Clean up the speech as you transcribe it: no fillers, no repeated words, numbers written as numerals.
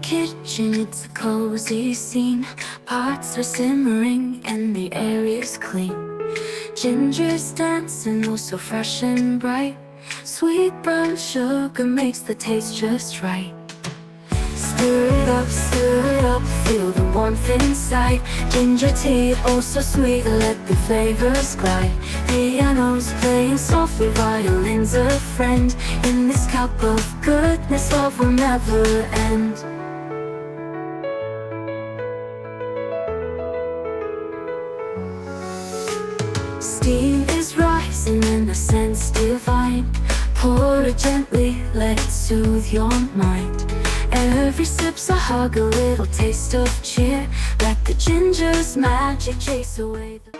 kitchen, it's a cozy scene. Pots are simmering and the air is clean. Ginger's dancing, oh so fresh and bright. Sweet brown sugar makes the taste just right. Stir it up, feel the warmth inside. Ginger tea, oh so sweet, let the flavors glide. Pianos playing softly, violins a friend. In this cup of goodness, love will never end. Steam is rising and the scent's divine. Pour it gently, let it soothe your mind. Every sip's a hug, a little taste of cheer. Let the ginger's magic chase away the